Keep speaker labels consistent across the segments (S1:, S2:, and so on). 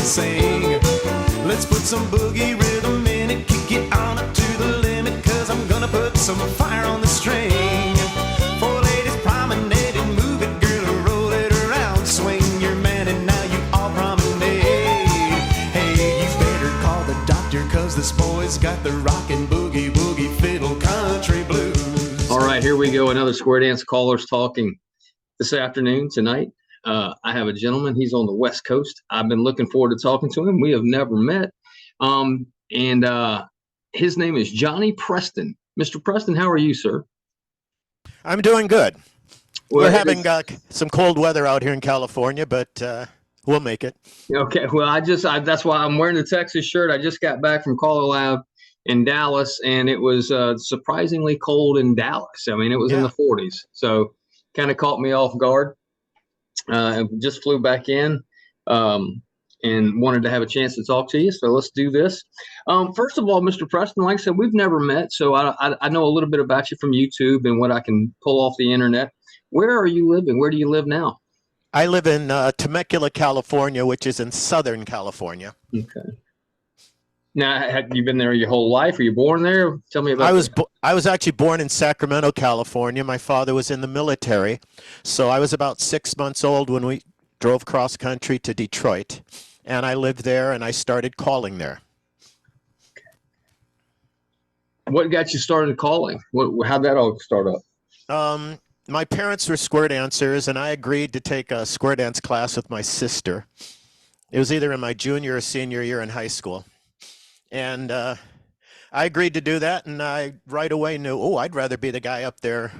S1: sing. Let's put some boogie rhythm in it, kick it on up to the limit, cause I'm gonna put some fire on the string. Four ladies promenading, move it, girl, roll it around, swing your man, and now you all promenade. Hey, you better call the doctor, cause this boy's got the rockin' boogie woogie fiddle country blues.
S2: All right, here we go. Another Square Dance Callers Talking this afternoon, tonight. I have a gentleman. He's on the West Coast. I've been looking forward to talking to him. We have never met. His name is Johnny Preston. Mr. Preston, how are you, sir?
S3: I'm doing good.
S2: Well,
S3: We're having some cold weather out here in California, but we'll make it.
S2: Okay. Well, that's why I'm wearing the Texas shirt. I just got back from Colorado in Dallas, and it was surprisingly cold in Dallas. I mean, it was in the 40s. So kind of caught me off guard. Just flew back in and wanted to have a chance to talk to you. So let's do this. First of all, Mr. Preston, like I said, we've never met. So I know a little bit about you from YouTube and what I can pull off the internet. Where are you living? Where do you live now?
S3: I live in Temecula, California, which is in Southern California.
S2: Okay. Now, have you been there your whole life? Were you born there? Tell me about
S3: I was actually born in Sacramento, California. My father was in the military. So I was about 6 months old when we drove cross country to Detroit. And I lived there and I started calling there.
S2: What got you started calling? How'd that all start up?
S3: My parents were square dancers, and I agreed to take a square dance class with my sister. It was either in my junior or senior year in high school. And I agreed to do that, and I right away knew, I'd rather be the guy up there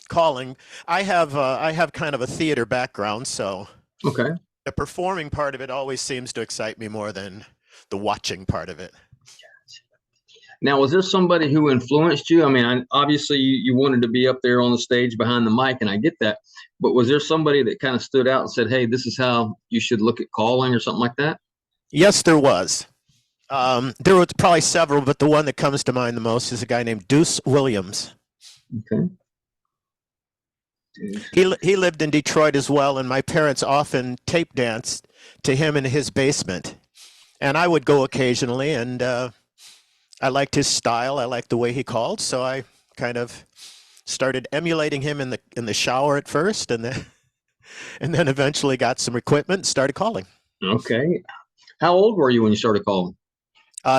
S3: calling. I have kind of a theater background, so
S2: okay.
S3: The performing part of it always seems to excite me more than the watching part of it.
S2: Now, was there somebody who influenced you? I mean, obviously you wanted to be up there on the stage behind the mic, and I get that. But was there somebody that kind of stood out and said, hey, this is how you should look at calling or something like that?
S3: Yes, there was. There were probably several, but the one that comes to mind the most is a guy named Deuce Williams.
S2: Okay.
S3: He lived in Detroit as well, and my parents often tape danced to him in his basement. And I would go occasionally, and I liked his style. I liked the way he called, so I kind of started emulating him in the shower at first, and then eventually got some equipment and started calling.
S2: Okay. How old were you when you started calling?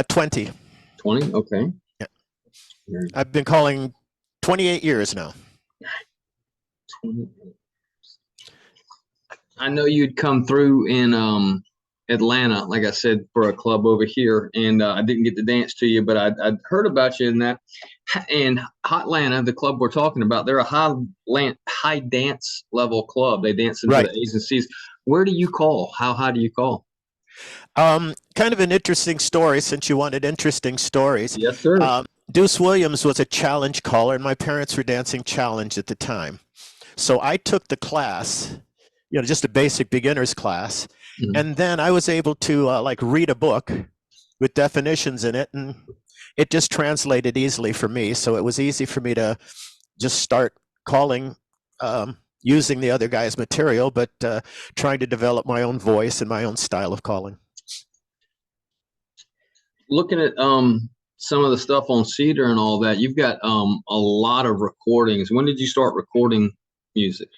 S3: 20.
S2: 20? Okay.
S3: Yeah. I've been calling 28 years now.
S2: 28. I know you'd come through in Atlanta, like I said, for a club over here, and I didn't get to dance to you, but I'd heard about you in that. And Hotlanta, the club we're talking about, they're a high dance level club. They dance into the A's and C's. Where do you call? How high do you call?
S3: Kind of an interesting story, since you wanted interesting stories.
S2: Yes, sir.
S3: Deuce Williams was a challenge caller, and my parents were dancing challenge at the time. So I took the class, just a basic beginner's class. Mm-hmm. And then I was able to read a book with definitions in it, and it just translated easily for me. So it was easy for me to just start calling using the other guy's material, but trying to develop my own voice and my own style of calling.
S2: Looking at some of the stuff on Cedar and all that, you've got a lot of recordings. When did you start recording music?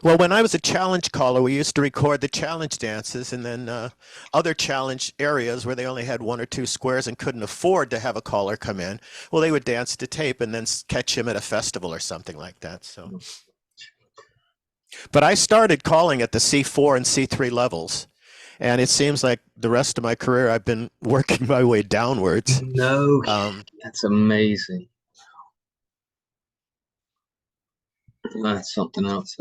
S3: Well, when I was a challenge caller, we used to record the challenge dances, and then other challenge areas where they only had 1 or 2 squares and couldn't afford to have a caller come in, well, they would dance to tape and then catch him at a festival or something like that. So, but I started calling at the C4 and C3 levels, and it seems like the rest of my career I've been working my way downwards.
S2: No, that's amazing. That's something else.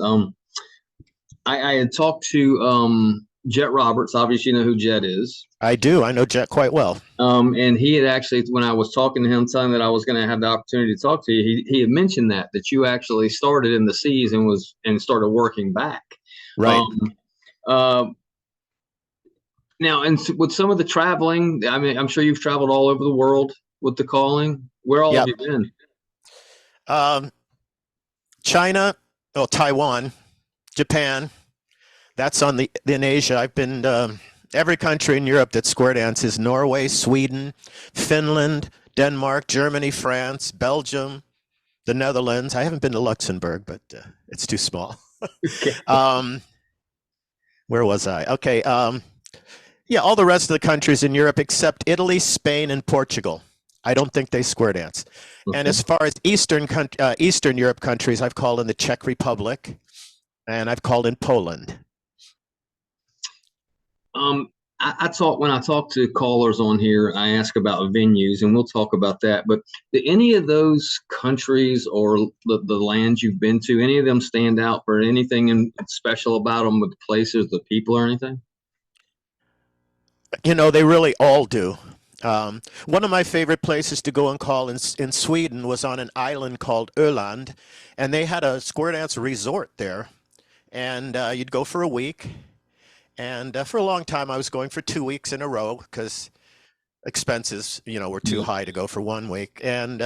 S2: I had talked to Jet Roberts. Obviously, you know who Jet is.
S3: I do. I know Jet quite well.
S2: And he had actually, when I was talking to him, telling that I was going to have the opportunity to talk to you, he had mentioned that you actually started in the C's and started working back.
S3: Right.
S2: Now, and with some of the traveling, I mean, I'm sure you've traveled all over the world with the calling. Where all have you been?
S3: China, Taiwan, Japan. That's in Asia. I've been every country in Europe that square dances: Norway, Sweden, Finland, Denmark, Germany, France, Belgium, the Netherlands. I haven't been to Luxembourg, but it's too small.
S2: Okay.
S3: Where was I? Okay. Yeah, all the rest of the countries in Europe except Italy, Spain, and Portugal. I don't think they square dance. And as far as Eastern Europe countries, I've called in the Czech Republic, and I've called in Poland.
S2: I talk when I talk to callers on here, I ask about venues, and we'll talk about that. But do any of those countries or the lands you've been to, any of them stand out for anything special about them, with the places, the people, or anything?
S3: You know, they really all do. One of my favorite places to go and call in Sweden was on an island called Öland, and they had a square dance resort there. And you'd go for a week. And for a long time, I was going for 2 weeks in a row because expenses, were too high to go for 1 week. And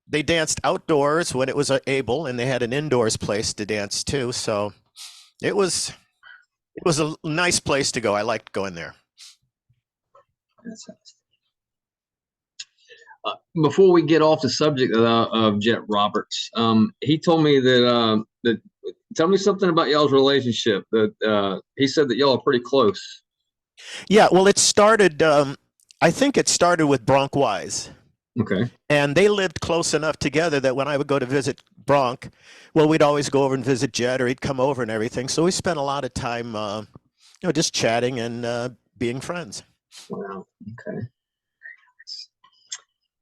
S3: they danced outdoors when it was able, and they had an indoors place to dance too. So it was a nice place to go. I liked going there.
S2: Before we get off the subject of Jet Roberts, he told me that tell me something about y'all's relationship. That he said that y'all are pretty close.
S3: Yeah, well, it started. I think it started with Bronk Wise.
S2: Okay.
S3: And they lived close enough together that when I would go to visit Bronk, well, we'd always go over and visit Jet, or he'd come over and everything. So we spent a lot of time, just chatting and being friends.
S2: Wow. Okay.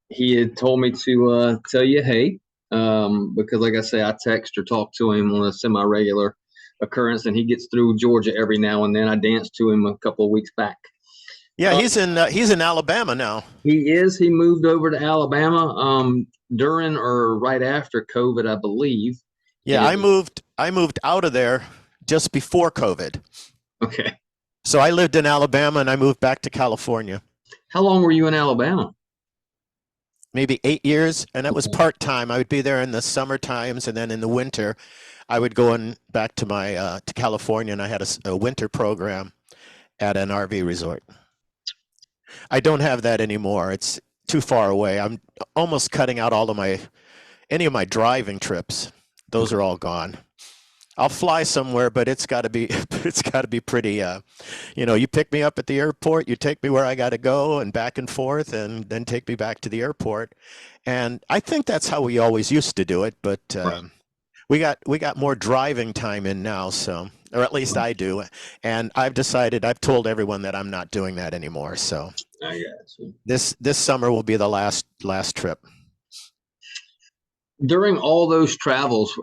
S2: He had told me to tell you, hey, because like I say, I text or talk to him on a semi-regular occurrence, and he gets through Georgia every now and then. I danced to him a couple of weeks back.
S3: Yeah, he's in Alabama now.
S2: He is. He moved over to Alabama during or right after COVID, I believe.
S3: Yeah, I moved out of there just before COVID.
S2: Okay.
S3: So I lived in Alabama and I moved back to California.
S2: How long were you in Alabama?
S3: Maybe 8 years, and that was part-time. I would be there in the summer times, and then in the winter, I would go back to my to California, and I had a winter program at an RV resort. I don't have that anymore. It's too far away. I'm almost cutting out any of my driving trips. Those are all gone. I'll fly somewhere, but it's got to be pretty. You pick me up at the airport, you take me where I got to go, and back and forth, and then take me back to the airport. And I think that's how we always used to do it. But we got more driving time in now, so, or at least I do. And I've told everyone that I'm not doing that anymore. So this summer will be the last trip.
S2: During all those travels,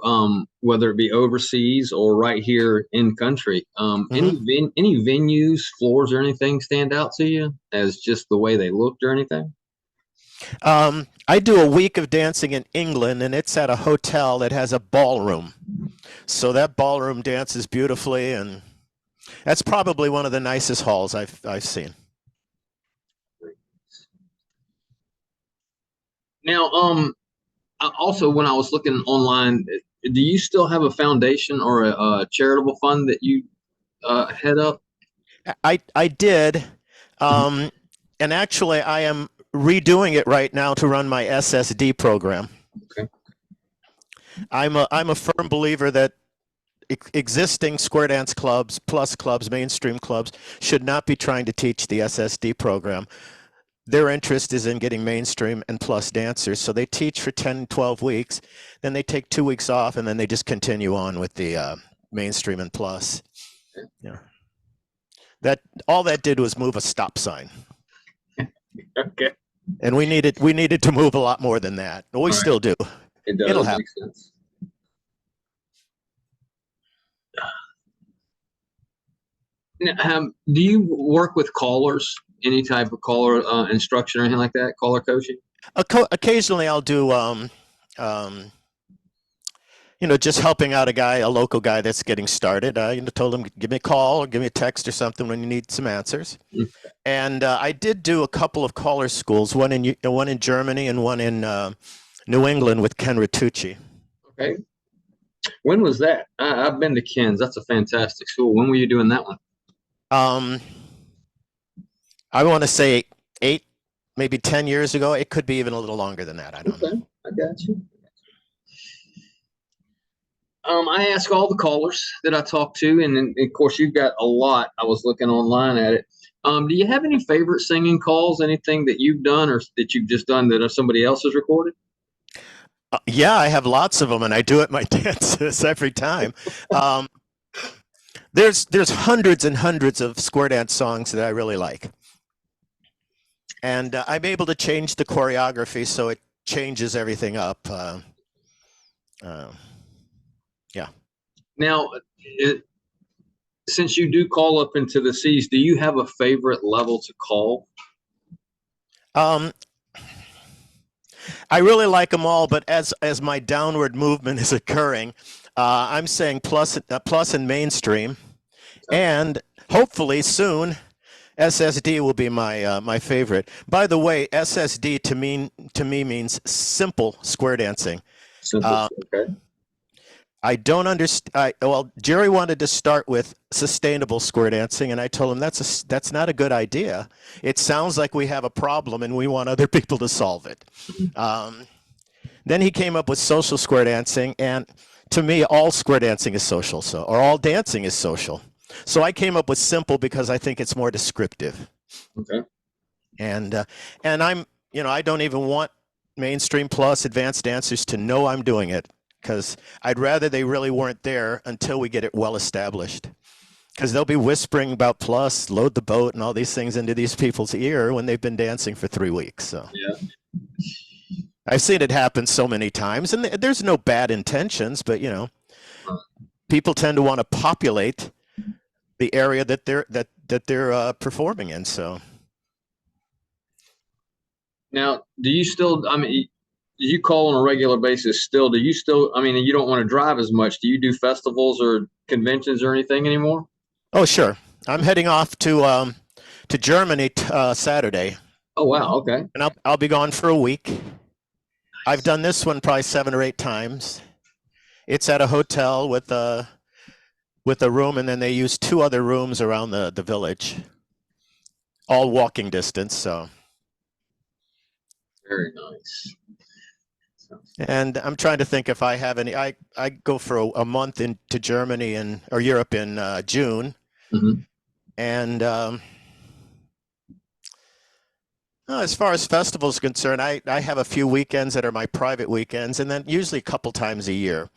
S2: whether it be overseas or right here in country, any venues, floors, or anything stand out to you as just the way they looked or anything?
S3: I do a week of dancing in England, and it's at a hotel that has a ballroom. So that ballroom dances beautifully, and that's probably one of the nicest halls I've seen.
S2: Now, also, when I was looking online, do you still have a foundation or a charitable fund that you head up?
S3: I did, and actually, I am redoing it right now to run my SSD program.
S2: Okay.
S3: I'm a firm believer that existing square dance clubs, plus clubs, mainstream clubs, should not be trying to teach the SSD program. Their interest is in getting mainstream and plus dancers. So they teach for 10, 12 weeks, then they take 2 weeks off, and then they just continue on with the mainstream and plus. Yeah. All that did was move a stop sign.
S2: Okay.
S3: And we needed to move a lot more than that. We still do.
S2: It does.
S3: It'll happen.
S2: Make sense. Now, do you work with callers? Any type of caller instruction or anything like that? Caller coaching?
S3: Occasionally, I'll do just helping out a local guy that's getting started. Told him, give me a call or give me a text or something when you need some answers. Okay. And I did do a couple of caller schools, one in Germany and one in New England with Ken Ritucci.
S2: Okay. When was that? I've been to Ken's. That's a fantastic school. When were you doing that one?
S3: I want to say 8, maybe 10 years ago. It could be even a little longer than that. I don't know.
S2: I got you. I ask all the callers that I talk to, and then, of course, you've got a lot. I was looking online at it. Do you have any favorite singing calls? Anything that you've done or that you've just done that somebody else has recorded?
S3: Yeah, I have lots of them, and I do it my dances every time. There's hundreds and hundreds of square dance songs that I really like, and I'm able to change the choreography so it changes everything up. Yeah.
S2: Now, since you do call up into the C's, do you have a favorite level to call?
S3: I really like them all, but as my downward movement is occurring, I'm saying plus and mainstream, and hopefully soon SSD will be my favorite. By the way, SSD to me means simple square dancing.
S2: Simple, okay.
S3: I don't understand. Well, Jerry wanted to start with sustainable square dancing, and I told him that's not a good idea. It sounds like we have a problem, and we want other people to solve it. Then he came up with social square dancing, and to me, all square dancing is social, or all dancing is social. So I came up with simple because I think it's more descriptive.
S2: Okay.
S3: And I'm, I don't even want mainstream plus advanced dancers to know I'm doing it, because I'd rather they really weren't there until we get it well established. Because they'll be whispering about plus, load the boat, and all these things into these people's ear when they've been dancing for 3 weeks. So
S2: yeah.
S3: I've seen it happen so many times, and there's no bad intentions, but people tend to want to populate the area that they're performing in. So
S2: now, do you still? I mean, you call on a regular basis still? Do you still? I mean, you don't want to drive as much. Do you do festivals or conventions or anything anymore?
S3: Oh, sure. I'm heading off to Germany Saturday.
S2: Oh wow, okay.
S3: And I'll be gone for a week. I've done this one probably 7 or 8 times. It's at a hotel with a room, and then they use 2 other rooms around the village, all walking distance. So
S2: very nice.
S3: And I'm trying to think if I have any. I go for a month into Germany or Europe in June, and as far as festivals concerned, I have a few weekends that are my private weekends, and then usually a couple times a year.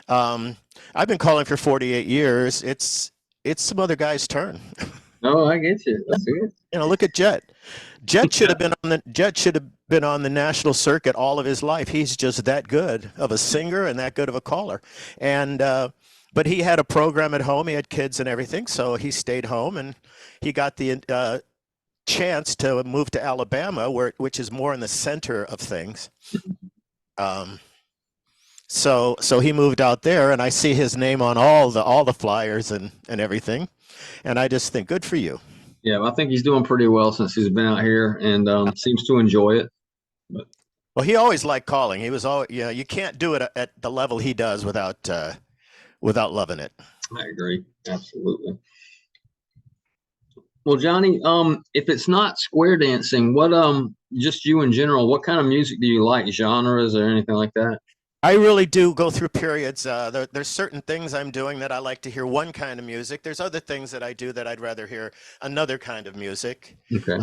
S3: I've been calling for 48 years. It's some other guy's turn.
S2: Oh, I get you. That's good.
S3: Look at Jet. Jet should have been on the national circuit all of his life. He's just that good of a singer and that good of a caller. And but he had a program at home. He had kids and everything, so he stayed home, and he got the chance to move to Alabama, which is more in the center of things. So he moved out there, and I see his name on all the flyers and everything, and I just think, good for you.
S2: Yeah, I think he's doing pretty well since he's been out here, and seems to enjoy it. But.
S3: Well, he always liked calling. He was always, you can't do it at the level he does without loving it.
S2: I agree, absolutely. Well, Johnny, if it's not square dancing, what just you in general, what kind of music do you like? Genres or anything like that?
S3: I really do go through periods. There's certain things I'm doing that I like to hear one kind of music. There's other things that I do that I'd rather hear another kind of music.
S2: Okay.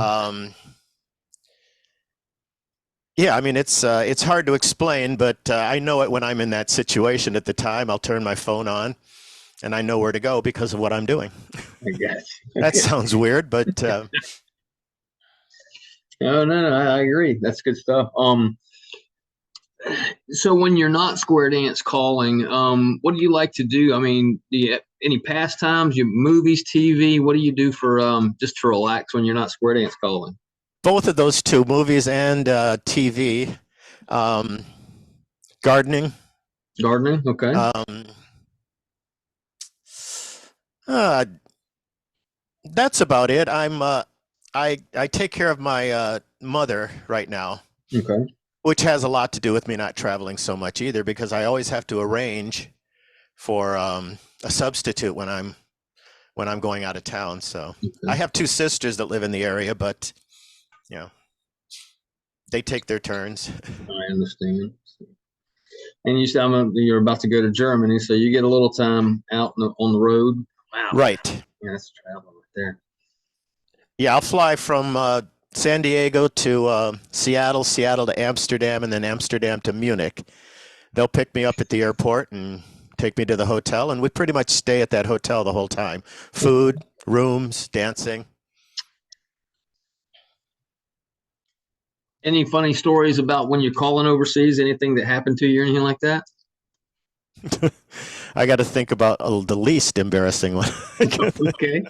S3: Yeah, I mean, it's hard to explain, but I know it when I'm in that situation at the time. I'll turn my phone on, and I know where to go because of what I'm doing.
S2: I guess.
S3: That sounds weird, but
S2: no, I agree. That's good stuff. So when you're not square dance calling, what do you like to do? I mean, do you have any pastimes, movies, TV? What do you do for just to relax when you're not square dance calling?
S3: Both of those two, movies and TV. Gardening.
S2: Gardening, okay.
S3: That's about it. I take care of my mother right now.
S2: Okay.
S3: Which has a lot to do with me not traveling so much either, because I always have to arrange for a substitute when when I'm going out of town. So
S2: Okay.
S3: I have two sisters that live in the area, but you know, they take their turns.
S2: I understand. And you said you're about to go to Germany, so you get a little time out on the road. Wow.
S3: Right.
S2: Yeah, that's travel right there.
S3: Yeah, I'll fly from San Diego to Seattle, Seattle to Amsterdam, and then Amsterdam to Munich. They'll pick me up at the airport and take me to the hotel, and we pretty much stay at that hotel the whole time. Food, rooms, dancing.
S2: Any funny stories about when you're calling overseas? Anything that happened to you or anything like that?
S3: I got to think about the least embarrassing one.
S2: Okay.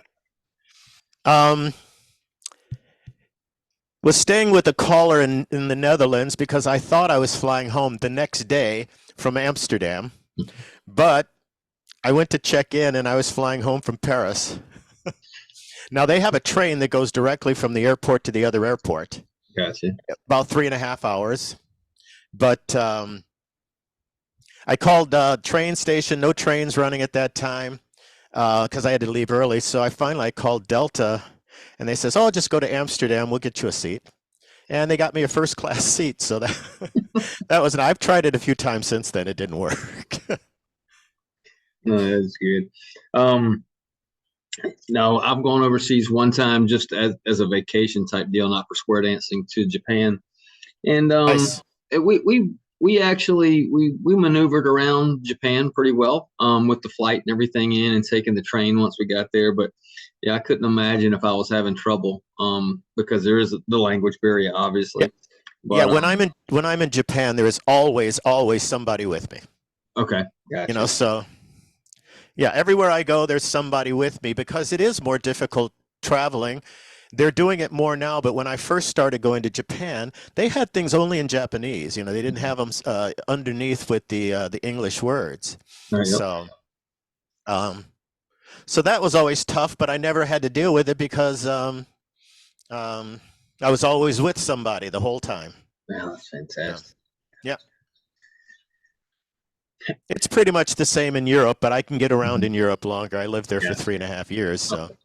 S3: Was staying with a caller in the Netherlands because I thought I was flying home the next day from Amsterdam, but I went to check in and I was flying home from Paris. Now they have a train that goes directly from the airport to the other airport.
S2: Gotcha.
S3: About 3.5 hours. But I called train station, no trains running at that time because I had to leave early. So I finally called Delta and they says, oh, just go to Amsterdam. We'll get you a seat. And they got me a first class seat. So that was, I've tried it a few times since then. It didn't work.
S2: No, that's good. No, I've gone overseas one time just as a vacation type deal, not for square dancing, to Japan. And
S3: Nice.
S2: we actually maneuvered around Japan pretty well with the flight and everything in and taking the train once we got there. But yeah, I couldn't imagine if I was having trouble because there is the language barrier, obviously.
S3: Yeah.
S2: But,
S3: Yeah, when I'm in Japan, there is always somebody with me.
S2: Okay, gotcha.
S3: You know, so yeah, everywhere I go, there's somebody with me because it is more difficult traveling. They're doing it more now, but when I first started going to Japan, they had things only in Japanese. You know, they didn't have them underneath with the English words.
S2: There you
S3: So, so that was always tough, but I never had to deal with it because I was always with somebody the whole time.
S2: Yeah, that's fantastic.
S3: Yeah. It's pretty much the same in Europe, but I can get around in Europe longer. I lived there for 3.5 years, so.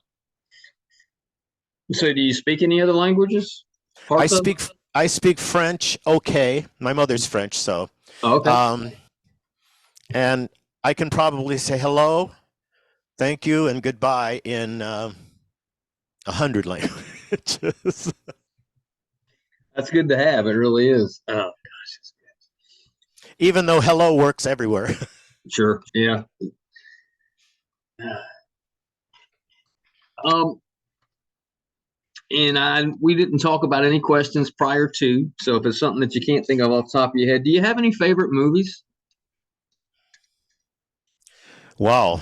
S2: So, do you speak any other languages?
S3: I speak French. Okay, my mother's French, so.
S2: Oh, okay.
S3: And I can probably say hello, thank you, and goodbye in 100 languages.
S2: That's good to have. It really is. Oh gosh, it's good.
S3: Even though hello works everywhere.
S2: Sure. Yeah. And we didn't talk about any questions prior to. So if it's something that you can't think of off the top of your head, do you have any favorite movies?
S3: Wow.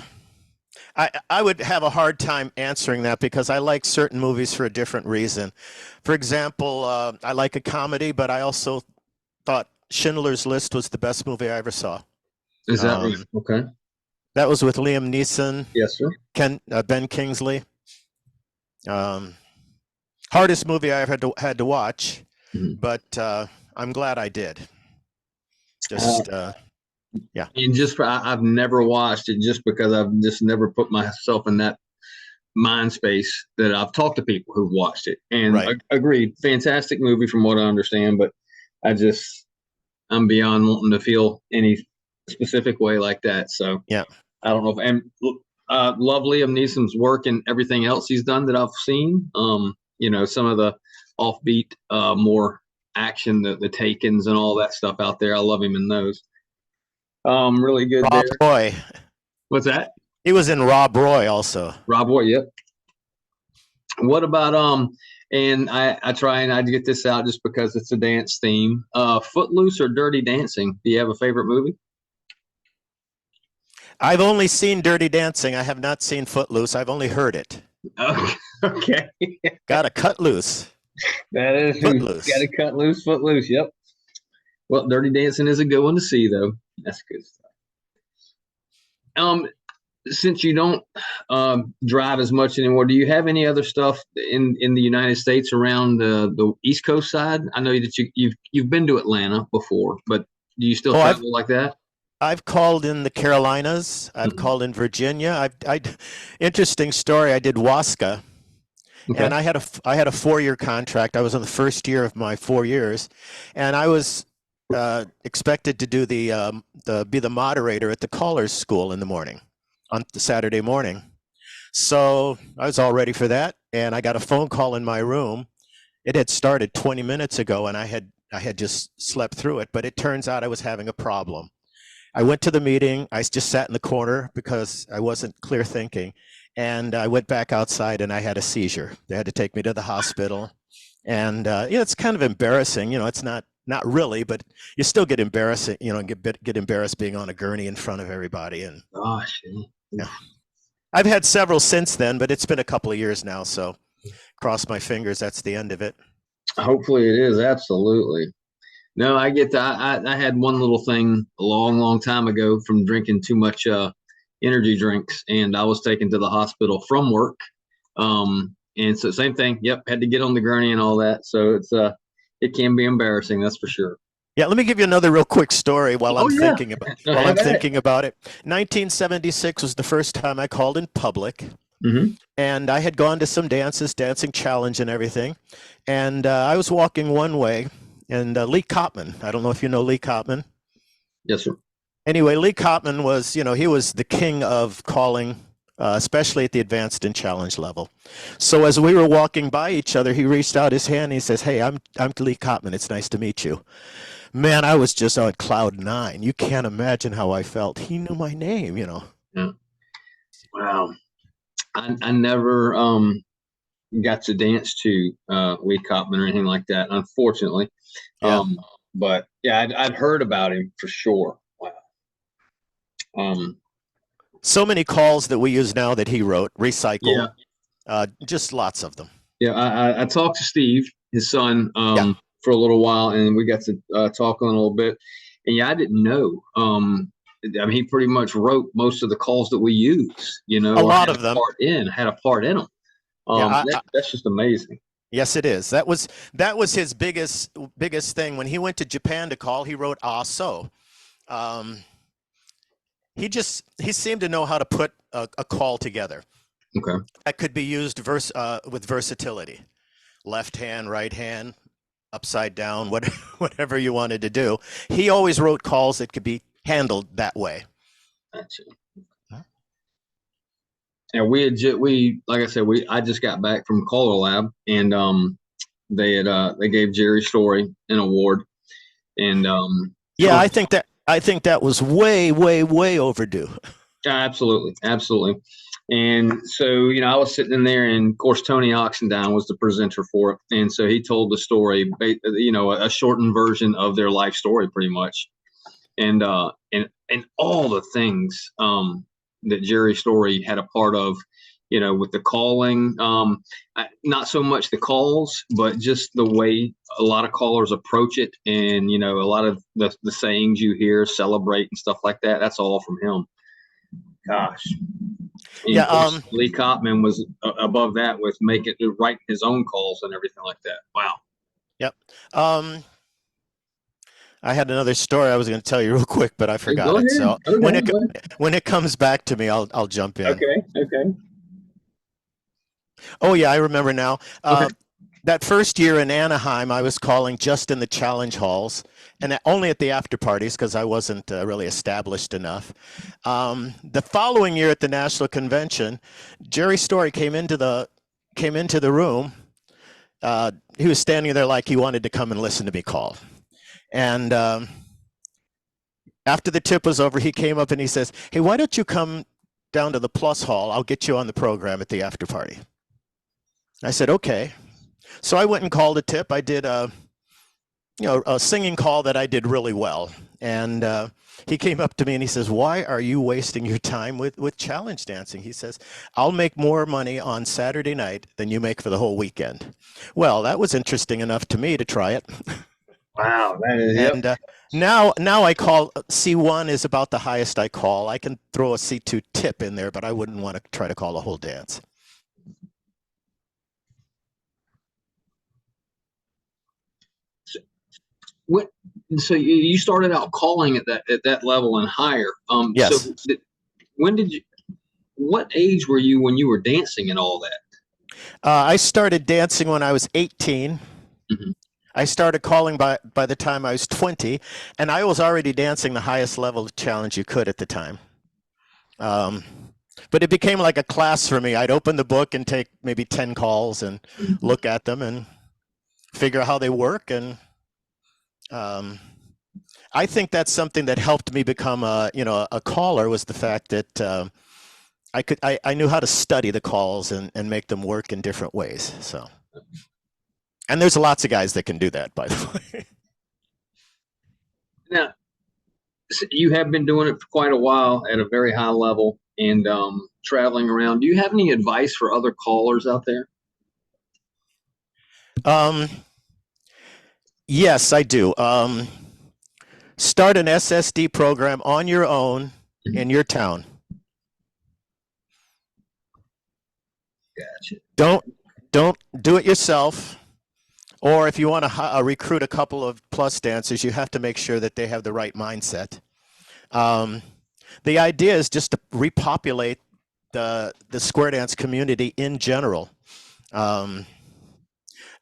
S3: I would have a hard time answering that because I like certain movies for a different reason. For example, I like a comedy, but I also thought Schindler's List was the best movie I ever saw.
S2: Is that right? Okay.
S3: That was with Liam Neeson.
S2: Yes, sir.
S3: Ben Kingsley. Hardest movie I ever had to watch, but I'm glad I did. Just yeah.
S2: And I've never watched it just because I've just never put myself in that mind space that I've talked to people who've watched it. And agreed, fantastic movie from what I understand, but I'm beyond wanting to feel any specific way like that. So
S3: yeah,
S2: I don't know. And love Liam Neeson's work and everything else he's done that I've seen. You know, some of the offbeat, more action, the Takens and all that stuff out there. I love him in those. Really good.
S3: Rob Roy.
S2: What's that?
S3: He was in Rob Roy also.
S2: Rob Roy, yep. What about and I try and I get this out just because it's a dance theme. Footloose or Dirty Dancing? Do you have a favorite movie?
S3: I've only seen Dirty Dancing. I have not seen Footloose. I've only heard it.
S2: Okay.
S3: Gotta cut loose.
S2: That is Footloose. Gotta cut loose, Footloose. Yep. Well, Dirty Dancing is a good one to see, though. That's good stuff. Since you don't drive as much anymore, do you have any other stuff in the United States around the East Coast side? I know that you've been to Atlanta before, but do you still travel like that?
S3: I've called in the Carolinas. I've called in Virginia. Interesting story. I did Wasca,
S2: Okay.
S3: and I had a 4-year contract. I was on the first year of my 4 years, and I was expected to do be the moderator at the callers school in the morning, on the Saturday morning. So I was all ready for that, and I got a phone call in my room. It had started 20 minutes ago, and I had just slept through it, but it turns out I was having a problem. I went to the meeting. I just sat in the corner because I wasn't clear thinking. And I went back outside and I had a seizure. They had to take me to the hospital. And it's kind of embarrassing. It's not really, but you still get embarrassing, get embarrassed being on a gurney in front of everybody. And
S2: Gosh.
S3: yeah. I've had several since then, but it's been a couple of years now. So cross my fingers, that's the end of it.
S2: Hopefully it is. Absolutely. No, I get that. I had one little thing a long time ago from drinking too much energy drinks, and I was taken to the hospital from work. And so same thing. Yep, had to get on the gurney and all that. So it can be embarrassing, that's for sure.
S3: Yeah, let me give you another real quick story while I'm thinking about it. 1976 was the first time I called in public.
S2: Mm-hmm.
S3: And I had gone to some dances, dancing challenge and everything. And I was walking one way, and Lee Kopman, I don't know if you know Lee Kopman.
S2: Yes, sir.
S3: Anyway, Lee Kopman was, he was the king of calling, especially at the advanced and challenge level. So as we were walking by each other, he reached out his hand and he says, "Hey, I'm Lee Kopman. It's nice to meet you." Man, I was just on cloud 9. You can't imagine how I felt. He knew my name,
S2: Yeah. Wow. I never got to dance to Lee Kopman or anything like that, unfortunately.
S3: Yeah.
S2: But yeah, I'd heard about him for sure. Wow.
S3: So many calls that we use now that he wrote, recycle.
S2: Yeah.
S3: Just lots of them.
S2: Yeah, I talked to Steve, his son, for a little while, and we got to talk a little bit. And yeah, I didn't know. I mean, he pretty much wrote most of the calls that we use. A
S3: lot of them
S2: had a part in them. That's just amazing.
S3: Yes, it is. That was his biggest thing when he went to Japan to call. He wrote "so." He seemed to know how to put a call together.
S2: Okay.
S3: That could be used with versatility, left hand, right hand, upside down, whatever you wanted to do. He always wrote calls that could be handled that way.
S2: Gotcha. And like I said, I just got back from Caller Lab, and they gave Jerry Story an award, and
S3: yeah, I think that was way overdue.
S2: Absolutely. And so, I was sitting in there, and of course, Tony Oxendown was the presenter for it. And so he told the story, a shortened version of their life story, pretty much. And all the things that Jerry Story had a part of, with the calling, not so much the calls, but just the way a lot of callers approach it. And, a lot of the sayings you hear, celebrate and stuff like that. That's all from him. Gosh. And
S3: yeah.
S2: Lee Kopman was above that with writing his own calls and everything like that. Wow.
S3: Yep. I had another story I was going to tell you real quick, but I forgot it. So when it comes back to me, I'll jump in.
S2: Okay.
S3: Oh yeah, I remember now.
S2: Okay.
S3: That first year in Anaheim, I was calling just in the challenge halls and only at the after parties because I wasn't really established enough. The following year at the National Convention, Jerry Story came into the room. He was standing there like he wanted to come and listen to me call. And after the tip was over, he came up and he says, "Hey, why don't you come down to the Plus Hall? I'll get you on the program at the after party." I said, "Okay." So I went and called a tip. I did a singing call that I did really well. And he came up to me and he says, "Why are you wasting your time with challenge dancing?" He says, "I'll make more money on Saturday night than you make for the whole weekend." Well, that was interesting enough to me to try it.
S2: Wow. That is,
S3: and now I call C1 is about the highest I call. I can throw a C2 tip in there, but I wouldn't want to try to call a whole dance.
S2: So you started out calling at that level and higher.
S3: Yes.
S2: So when did you? What age were you when you were dancing and all that?
S3: I started dancing when I was 18.
S2: Mm-hmm.
S3: I started calling by the time I was 20, and I was already dancing the highest level of challenge you could at the time. But it became like a class for me. I'd open the book and take maybe 10 calls and look at them and figure out how they work. And I think that's something that helped me become a caller, was the fact that I knew how to study the calls and make them work in different ways. So, and there's lots of guys that can do that, by the way.
S2: Now, you have been doing it for quite a while at a very high level and traveling around. Do you have any advice for other callers out there?
S3: Yes, I do. Start an SSD program on your own in your town.
S2: Gotcha.
S3: Don't do it yourself. Or if you want to recruit a couple of plus dancers, you have to make sure that they have the right mindset. The idea is just to repopulate the square dance community in general.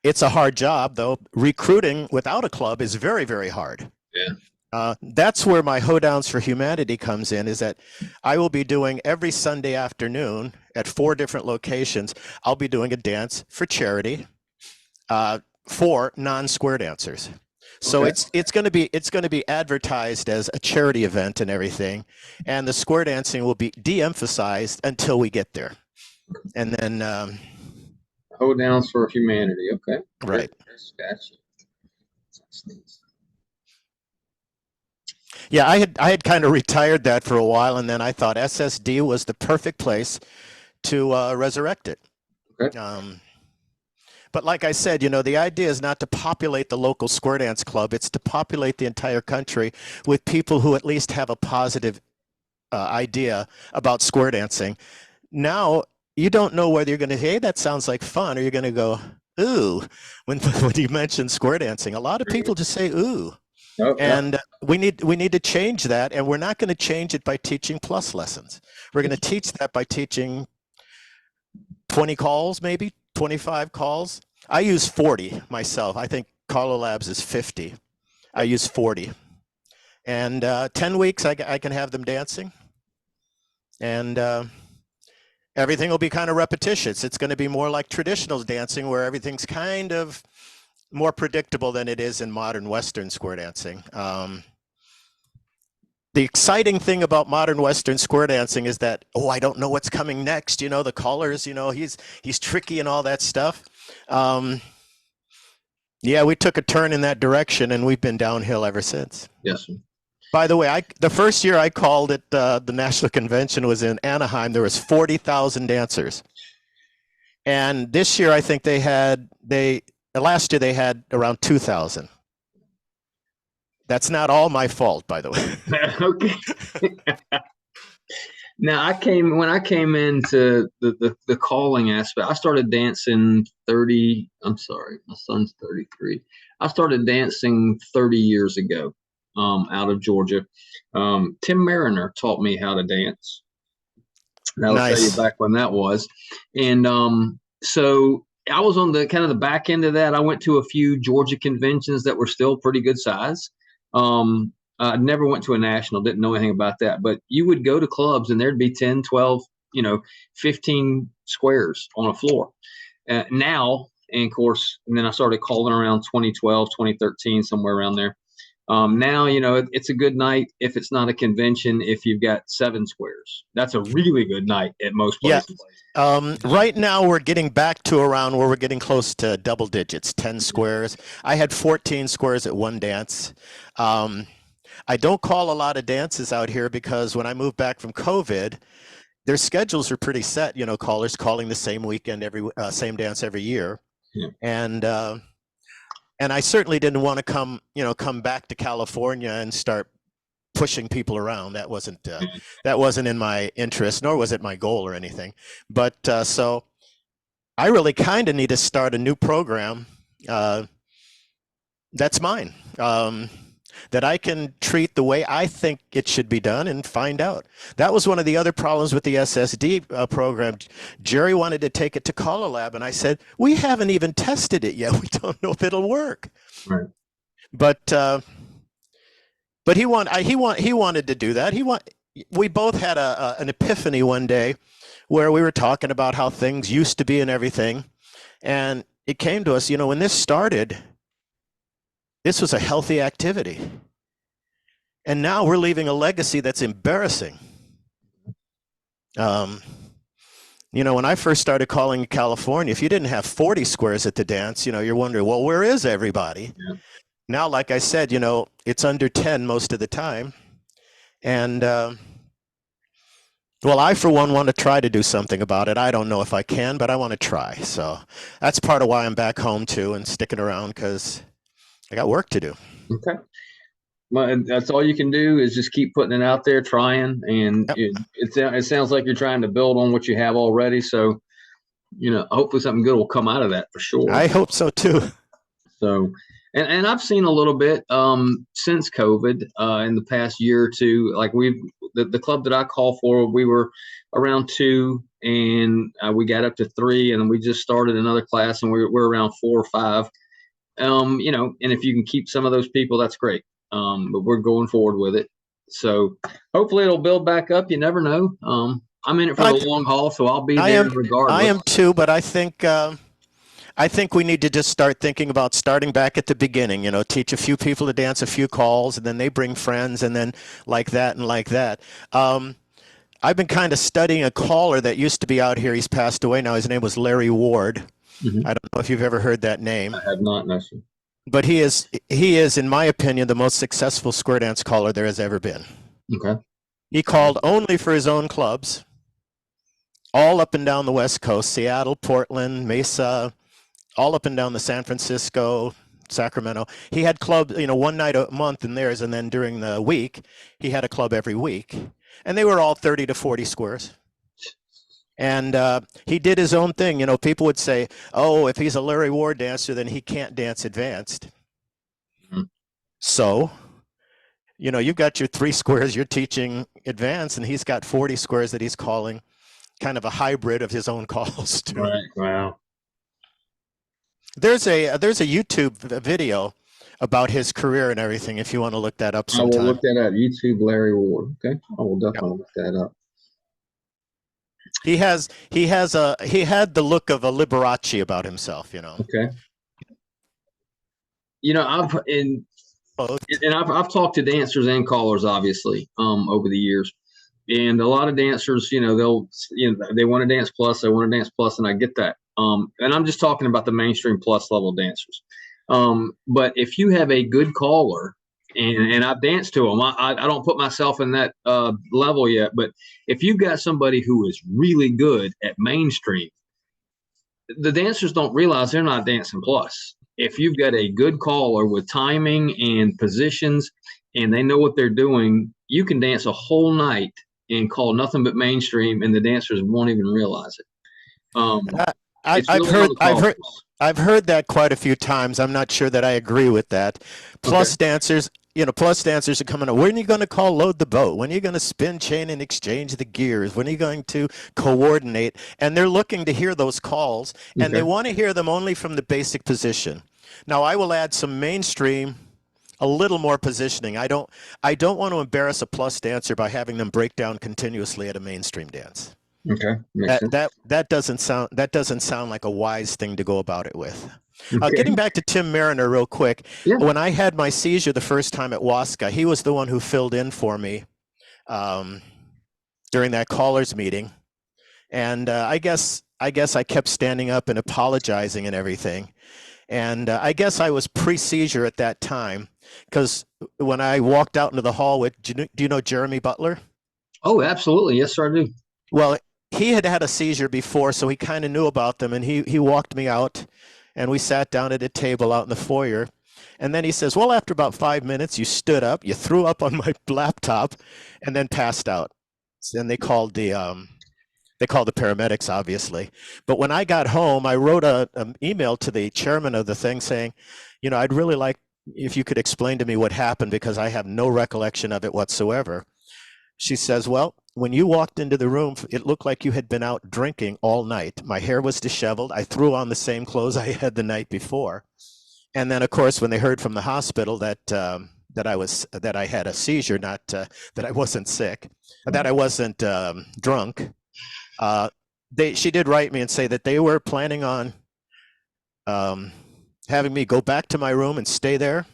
S3: It's a hard job, though. Recruiting without a club is very, very hard.
S2: Yeah.
S3: That's where my Hoedowns for Humanity comes in, is that I will be doing every Sunday afternoon at 4 different locations. I'll be doing a dance for charity for non-square dancers. So
S2: Okay.
S3: it's going to be advertised as a charity event and everything, and the square dancing will be de-emphasized until we get there, and then
S2: Hoedowns for Humanity. Okay.
S3: right.
S2: Gotcha.
S3: Yeah, I had kind of retired that for a while, and then I thought SSD was the perfect place to resurrect it.
S2: Okay.
S3: But like I said, the idea is not to populate the local square dance club. It's to populate the entire country with people who at least have a positive idea about square dancing. Now, you don't know whether you're going to, hey, that sounds like fun, or you're going to go, ooh, when you mention square dancing. A lot of people just say, ooh.
S2: Oh,
S3: And we need to change that, and we're not going to change it by teaching plus lessons. We're going to teach that by teaching 20 calls, maybe 25 calls. I use 40 myself. I think Carlo Labs is 50. I use 40. And 10 weeks I can have them dancing. And everything will be kind of repetitious. It's going to be more like traditional dancing, where everything's kind of more predictable than it is in modern Western square dancing. The exciting thing about modern Western square dancing is that, I don't know what's coming next. The callers, he's tricky and all that stuff. Yeah, we took a turn in that direction, and we've been downhill ever since.
S2: yes, sir.
S3: By the way, the first year I called at the National Convention was in Anaheim. There was 40,000 dancers. And this year, I think last year they had around 2,000. That's not all my fault, by the way.
S2: Okay. Now, when I came into the calling aspect, I started dancing I'm sorry, my son's 33. I started dancing 30 years ago, out of Georgia. Tim Mariner taught me how to dance. That'll tell you
S3: Nice.
S2: back when that was. And so I was on the kind of the back end of that. I went to a few Georgia conventions that were still pretty good size. I never went to a national, didn't know anything about that, but you would go to clubs and there'd be 10, 12, 15 squares on a floor. Now, and of course, and then I started calling around 2012, 2013, somewhere around there. Now, it's a good night if it's not a convention, if you've got 7 squares. That's a really good night at most places.
S3: Yeah. Right now, we're getting back to around where we're getting close to double digits, 10 squares. I had 14 squares at one dance. I don't call a lot of dances out here because when I moved back from COVID, their schedules are pretty set. Callers calling the same weekend, same dance every year.
S2: Yeah.
S3: And I certainly didn't want to come back to California and start pushing people around. That wasn't in my interest, nor was it my goal or anything. But so I really kind of need to start a new program that's mine. that I can treat the way I think it should be done and find out. That was one of the other problems with the SSD program. Jerry wanted to take it to Color Lab, and I said, we haven't even tested it yet. We don't know if it'll work.
S2: Right.
S3: But he wanted to do that. We both had an epiphany one day where we were talking about how things used to be and everything. And it came to us, when this started, this was a healthy activity. And now we're leaving a legacy that's embarrassing. When I first started calling in California, if you didn't have 40 squares at the dance, you're wondering, well, where is everybody? Yeah. Now, like I said, it's under 10 most of the time. And, well, I, for one, want to try to do something about it. I don't know if I can, but I want to try. So that's part of why I'm back home, too, and sticking around, because I got work to do.
S2: Okay. Well, that's all you can do is just keep putting it out there, trying. And yep. It sounds like you're trying to build on what you have already. So, hopefully something good will come out of that for sure.
S3: I hope so, too.
S2: So, and I've seen a little bit since COVID in the past year or two. Like the club that I call for, we were around 2, and we got up to 3, and we just started another class, and we're around 4 or 5. And if you can keep some of those people, that's great. But we're going forward with it. So hopefully it'll build back up. You never know. I'm in it for the long haul, so I'll be there regardless.
S3: I am too, but I think we need to just start thinking about starting back at the beginning, teach a few people to dance a few calls, and then they bring friends, and then like that and like that. I've been kind of studying a caller that used to be out here. He's passed away now. His name was Larry Ward. Mm-hmm. I don't know if you've ever heard that name.
S2: I have not, no, sir.
S3: But he is, in my opinion, the most successful square dance caller there has ever been.
S2: Okay.
S3: He called only for his own clubs, all up and down the West Coast, Seattle, Portland, Mesa, all up and down the San Francisco, Sacramento. He had clubs, one night a month in theirs, and then during the week, he had a club every week. And they were all 30 to 40 squares. And he did his own thing. People would say, oh, if he's a Larry Ward dancer, then he can't dance advanced. Mm-hmm. So, you've got your 3 squares you're teaching advanced, and he's got 40 squares that he's calling kind of a hybrid of his own calls too.
S2: Right. Wow.
S3: There's a YouTube video about his career and everything, if you want to look that up sometime.
S2: I will look that up. YouTube Larry Ward. Okay. I will definitely look that up.
S3: He had the look of a Liberace about himself,
S2: Okay. I've talked to dancers and callers, obviously, over the years, and a lot of dancers, they want to dance plus, and I get that. And I'm just talking about the mainstream plus level dancers. But if you have a good caller, and I've danced to them, I don't put myself in that level yet, but if you've got somebody who is really good at mainstream, the dancers don't realize they're not dancing plus. If you've got a good caller with timing and positions, and they know what they're doing, you can dance a whole night and call nothing but mainstream, and the dancers won't even realize it.
S3: I've heard that quite a few times. I'm not sure that I agree with that. Plus dancers, plus dancers are coming up. When are you going to call load the boat? When are you going to spin, chain, and exchange the gears? When are you going to coordinate? And they're looking to hear those calls, and they want to hear them only from the basic position. Now, I will add some mainstream, a little more positioning. I don't want to embarrass a plus dancer by having them break down continuously at a mainstream dance.
S2: Okay.
S3: That doesn't sound like a wise thing to go about it with. Getting back to Tim Mariner real quick. Yeah. When I had my seizure the first time at Wasca, he was the one who filled in for me during that callers meeting, and I guess I kept standing up and apologizing and everything, and I guess I was pre-seizure at that time, because when I walked out into the hall with, do you know Jeremy Butler?
S2: Oh, absolutely. Yes, sir, I do.
S3: Well, he had had a seizure before, so he kind of knew about them, and he walked me out, and we sat down at a table out in the foyer, and then he says, well, after about 5 minutes, you stood up, you threw up on my laptop, and then passed out. And they called the paramedics, obviously. But when I got home, I wrote an email to the chairman of the thing saying, I'd really like if you could explain to me what happened, because I have no recollection of it whatsoever. She says, well, when you walked into the room, it looked like you had been out drinking all night. My hair was disheveled. I threw on the same clothes I had the night before. And then, of course, when they heard from the hospital that that I had a seizure, not that I wasn't sick, that I wasn't drunk, she did write me and say that they were planning on having me go back to my room and stay there.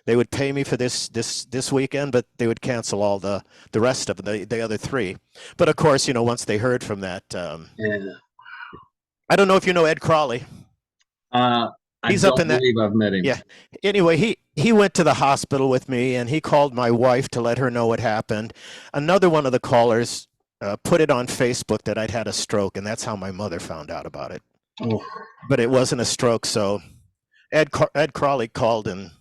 S3: They would pay me for this weekend, but they would cancel all the rest of the other 3. But of course, you know, once they heard from that,
S2: Yeah.
S3: I don't know if you know Ed Crawley. He's up in that.
S2: I I've met him.
S3: Yeah. Anyway, he went to the hospital with me, and he called my wife to let her know what happened. Another one of the callers put it on Facebook that I'd had a stroke, and that's how my mother found out about it.
S2: Oh.
S3: But it wasn't a stroke, so Ed Crawley called and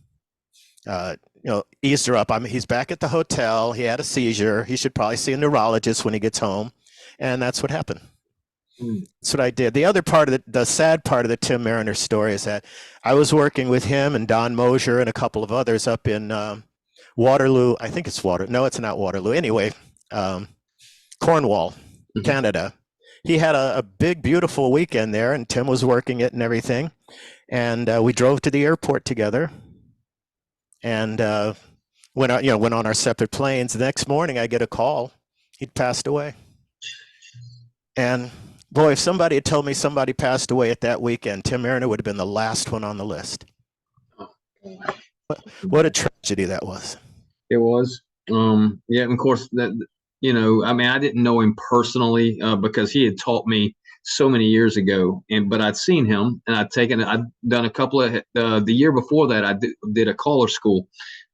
S3: eased her up. I mean, he's back at the hotel. He had a seizure. He should probably see a neurologist when he gets home, and that's what happened. That's what I did. The other part of the sad part of the Tim Mariner story is that I was working with him and Don Mosier and a couple of others up in Waterloo. I think it's No, it's not Waterloo. Anyway, Cornwall, Canada. He had a big, beautiful weekend there, and Tim was working it and everything. And we drove to the airport together, and went on our separate planes. The next morning, I get a call. He'd passed away. And boy, if somebody had told me somebody passed away at that weekend, Tim Mariner would have been the last one on the list. What a tragedy that was.
S2: It was. Yeah, and of course, that, you know, I mean, I didn't know him personally because he had taught me so many years ago, but I'd seen him, and I'd done a couple of the year before that, I did a caller school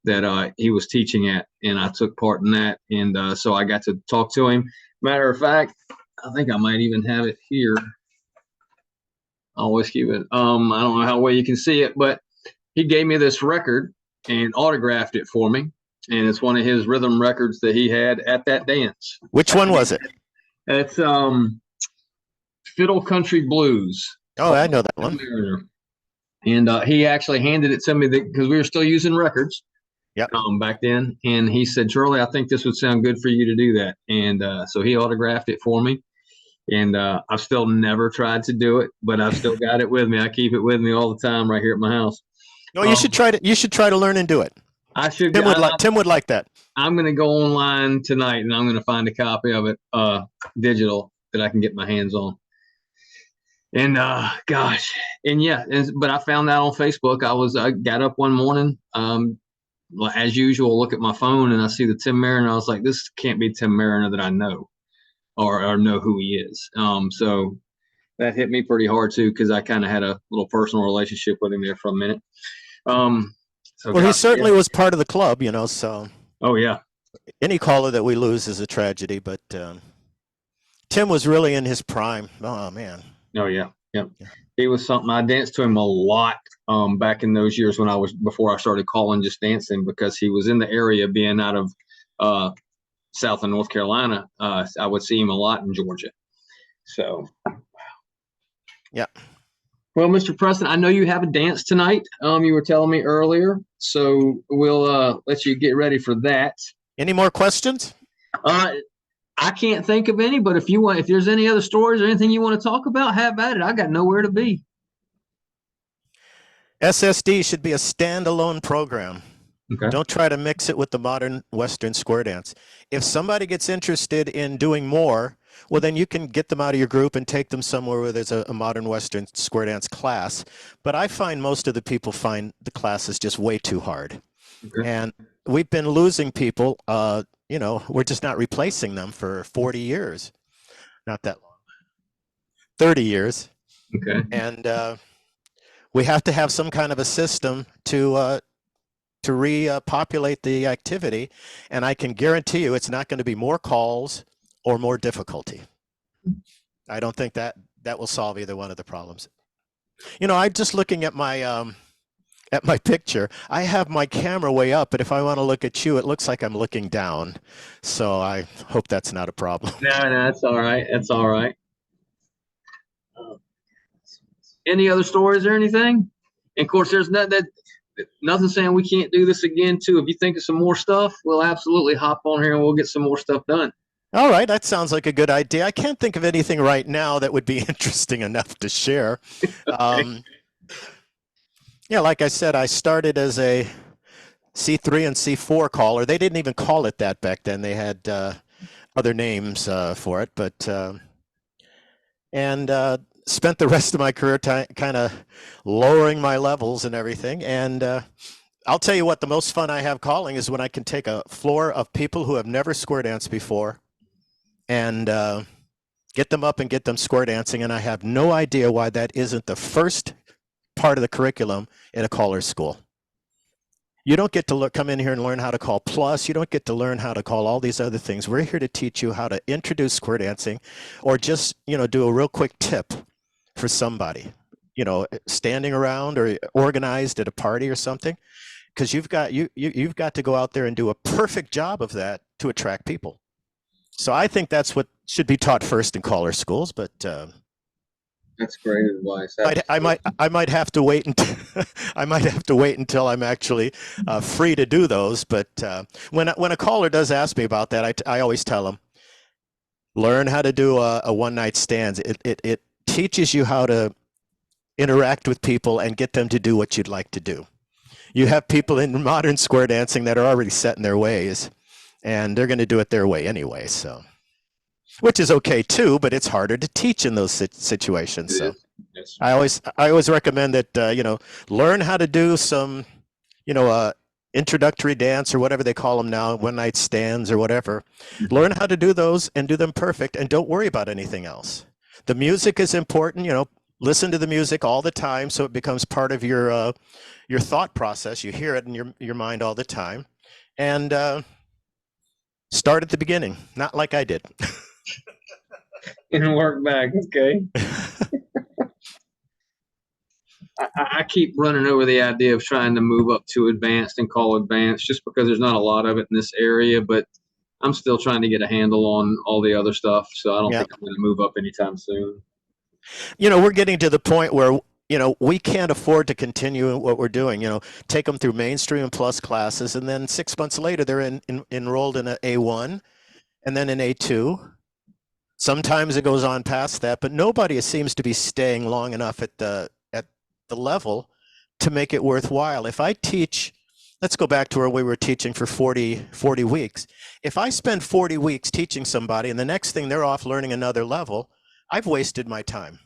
S2: that he was teaching at, and I took part in that, and so I got to talk to him. Matter of fact, I think I might even have it here. I'll always keep it. I don't know how well you can see it, but he gave me this record and autographed it for me, and it's one of his rhythm records that he had at that dance.
S3: Which one was it?
S2: It's Fiddle Country Blues.
S3: Oh, I know that one.
S2: And he actually handed it to me because we were still using records.
S3: Yep.
S2: Back then, and he said, "Charlie, I think this would sound good for you to do that." And so he autographed it for me, and I've still never tried to do it, but I've still got it with me. I keep it with me all the time right here at my house.
S3: No, you should try to. You should try to learn and do it.
S2: I should.
S3: Tim would like that. I'm
S2: going to go online tonight, and I'm going to find a copy of it, digital, that I can get my hands on. And gosh, and yeah, but I found that on Facebook. I got up one morning. As usual, look at my phone and I see the Tim Mariner. I was like, this can't be Tim Mariner that I know or know who he is. So that hit me pretty hard too, because I kind of had a little personal relationship with him there for a minute.
S3: He certainly was part of the club, you know, so.
S2: Oh, yeah.
S3: Any caller that we lose is a tragedy, but Tim was really in his prime. Oh, man.
S2: Oh, yeah. Yep. Yeah. He was something. I danced to him a lot back in those years before I started calling just dancing, because he was in the area, being out of South and North Carolina. I would see him a lot in Georgia. So,
S3: yeah.
S2: Well, Mr. Preston, I know you have a dance tonight. You were telling me earlier, so we'll let you get ready for that.
S3: Any more questions?
S2: I can't think of any, but if there's any other stories or anything you want to talk about, have at it. I got nowhere to be.
S3: SSD should be a standalone program.
S2: Okay.
S3: Don't try to mix it with the modern Western square dance. If somebody gets interested in doing more, well, then you can get them out of your group and take them somewhere where there's a modern Western square dance class. But I find most of the people find the classes just way too hard. Okay. And we've been losing people. We're just not replacing them for 40 years. Not that long. 30 years.
S2: Okay.
S3: And we have to have some kind of a system to repopulate the activity. And I can guarantee you it's not going to be more calls or more difficulty. I don't think that will solve either one of the problems. You know, I'm just looking at my picture. I have my camera way up, but if I want to look at you, it looks like I'm looking down. So I hope that's not a problem.
S2: No, that's all right. That's all right. Any other stories or anything? And of course, there's nothing that nothing saying we can't do this again too. If you think of some more stuff, we'll absolutely hop on here and we'll get some more stuff done.
S3: All right, that sounds like a good idea. I can't think of anything right now that would be interesting enough to share. Yeah, like I said, I started as a C3 and C4 caller. They didn't even call it that back then. They had other names for it, but spent the rest of my career kind of lowering my levels and everything. And I'll tell you what, the most fun I have calling is when I can take a floor of people who have never square danced before and get them up and get them square dancing. And I have no idea why that isn't the first part of the curriculum in a caller school. You don't get to come in here and learn how to call plus. You don't get to learn how to call all these other things. We're here to teach you how to introduce square dancing, or just, do a real quick tip for somebody, standing around or organized at a party or something, because you've got to go out there and do a perfect job of that to attract people. So I think that's what should be taught first in caller schools, but
S2: that's great advice.
S3: I might have to wait until I'm actually free to do those. But when a caller does ask me about that, I always tell them, learn how to do a one-night stand. It teaches you how to interact with people and get them to do what you'd like to do. You have people in modern square dancing that are already set in their ways, and they're going to do it their way anyway. So. Which is okay too, but it's harder to teach in those situations. So yes. I always recommend that learn how to do some introductory dance or whatever they call them now, one night stands or whatever. Mm-hmm. Learn how to do those and do them perfect, and don't worry about anything else. The music is important. Listen to the music all the time so it becomes part of your thought process. You hear it in your mind all the time, and start at the beginning, not like I did.
S2: And work back. Okay. I keep running over the idea of trying to move up to advanced and call advanced, just because there's not a lot of it in this area, but I'm still trying to get a handle on all the other stuff. So I don't think I'm going to move up anytime soon.
S3: We're getting to the point where, we can't afford to continue what we're doing, take them through mainstream and plus classes. And then 6 months later, they're enrolled in an A1 and then an A2. Sometimes it goes on past that, but nobody seems to be staying long enough at the level to make it worthwhile. If I teach, let's go back to where we were teaching for 40 weeks. If I spend 40 weeks teaching somebody and the next thing they're off learning another level, I've wasted my time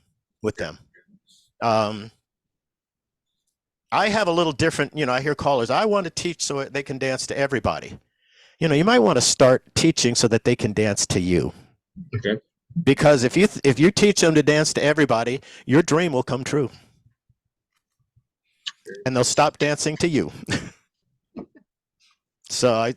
S3: with them. I have a little different, I hear callers, I want to teach so they can dance to everybody. You might want to start teaching so that they can dance to you.
S2: Okay.
S3: Because if you teach them to dance to everybody, your dream will come true. And they'll stop dancing to you. So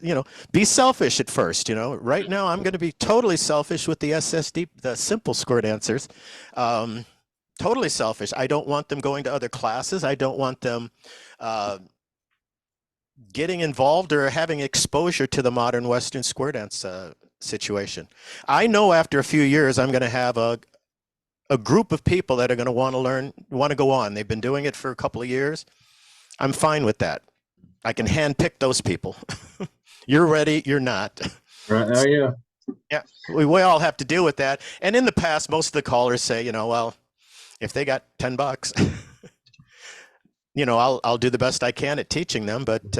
S3: be selfish at first, Right now I'm going to be totally selfish with the SSD, the simple square dancers. Totally selfish. I don't want them going to other classes. I don't want them getting involved or having exposure to the modern Western square dance situation. I know after a few years I'm going to have a group of people that are going to want to go on. They've been doing it for a couple of years. I'm fine with that. I can handpick those people. You're ready, you're not.
S2: Right. Oh yeah.
S3: Yeah. We all have to deal with that. And in the past, most of the callers say, well, if they got $10, I'll do the best I can at teaching them. But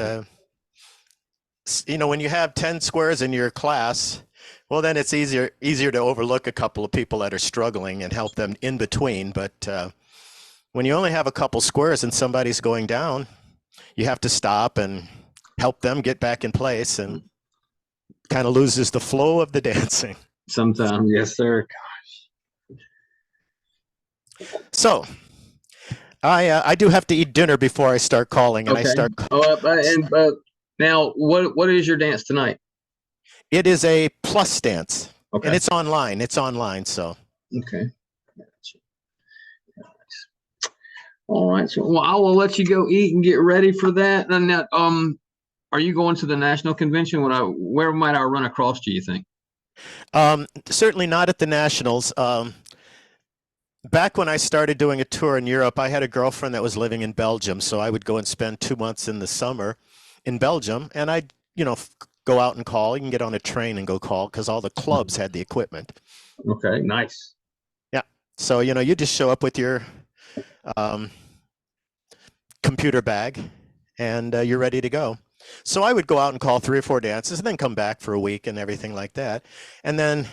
S3: when you have 10 squares in your class, well, then it's easier to overlook a couple of people that are struggling and help them in between. But when you only have a couple squares and somebody's going down, you have to stop and help them get back in place, and kind of loses the flow of the dancing.
S2: Sometimes, yes, sir. Gosh.
S3: So I do have to eat dinner before I start calling, and
S2: okay.
S3: I start.
S2: Now, what is your dance tonight?
S3: It is a plus dance,
S2: okay.
S3: And it's online. So.
S2: Okay. All right. So, I will let you go eat and get ready for that. And now, are you going to the national convention? Where might I run across? Do you think?
S3: Certainly not at the nationals. back when I started doing a tour in Europe, I had a girlfriend that was living in Belgium, so I would go and spend 2 months in the summer in Belgium, and I'd, go out and call. You can get on a train and go call because all the clubs had the equipment.
S2: Okay, nice.
S3: Yeah. So, you just show up with your computer bag and you're ready to go. So I would go out and call 3 or 4 dances and then come back for a week and everything like that. And then,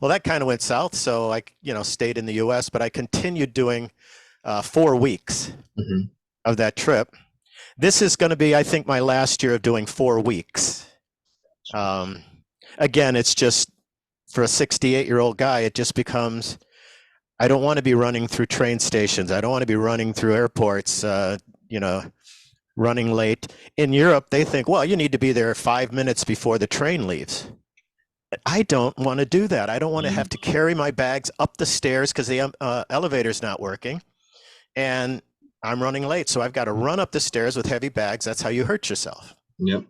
S3: well, that kind of went south. So I, stayed in the US, but I continued doing 4 weeks of that trip. This is going to be, I think, my last year of doing 4 weeks. Again, it's just for a 68-year-old guy, it just becomes, I don't want to be running through train stations. I don't want to be running through airports, running late. In Europe, they think, well, you need to be there 5 minutes before the train leaves. I don't want to do that. I don't want to have to carry my bags up the stairs because the elevator's not working. And I'm running late. So I've got to run up the stairs with heavy bags. That's how you hurt yourself.
S2: Yep.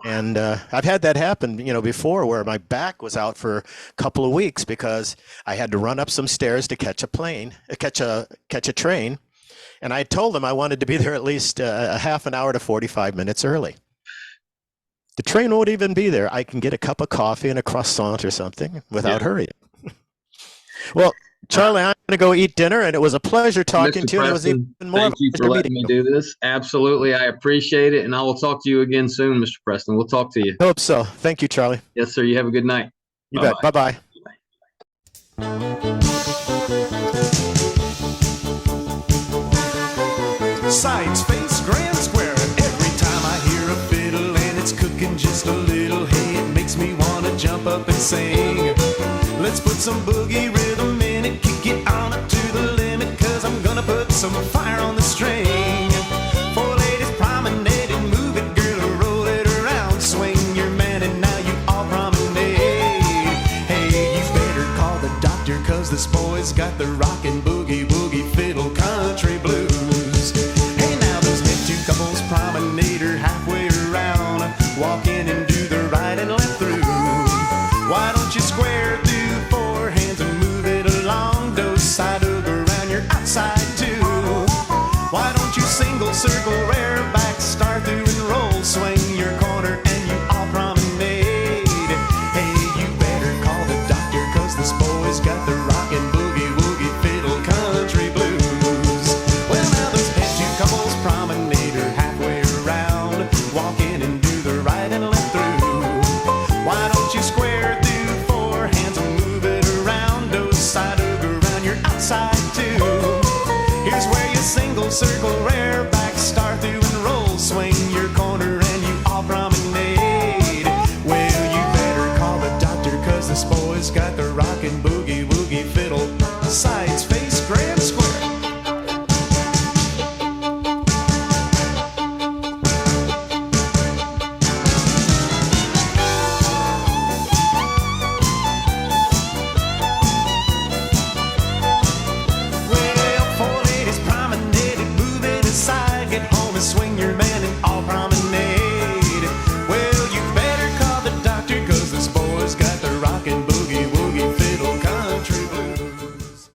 S3: And I've had that happen, before where my back was out for a couple of weeks because I had to run up some stairs to catch a train. And I told them I wanted to be there at least a half an hour to 45 minutes early. The train won't even be there. I can get a cup of coffee and a croissant or something without hurrying. Well, Charlie, I'm going to go eat dinner, and it was a pleasure talking to you. It was even more
S2: thank you for letting me do this. Absolutely. I appreciate it. And I will talk to you again soon, Mr. Preston. We'll talk to you.
S3: I hope so. Thank you, Charlie.
S2: Yes, sir. You have a good night.
S3: You bet. Bye-bye.
S1: Sights, face, grand square. Every time I hear a fiddle and it's cooking just a little, hey, it makes me want to jump up and sing. Let's put some boogie rhythm in it, kick it on up to the limit, cause I'm gonna put some fire on the string. 4 ladies promenading, move it, girl, roll it around, swing your man and now you all promenade. Hey, you better call the doctor, cause this boy's got the rockin' boogie, boogie, fiddle, country blues. Hey, now those next 2 couples promenade her halfway around, walk in and do the right and left through. Why don't you square through 4 hands and move it along, those side, around your outside too. Why don't you single circle rare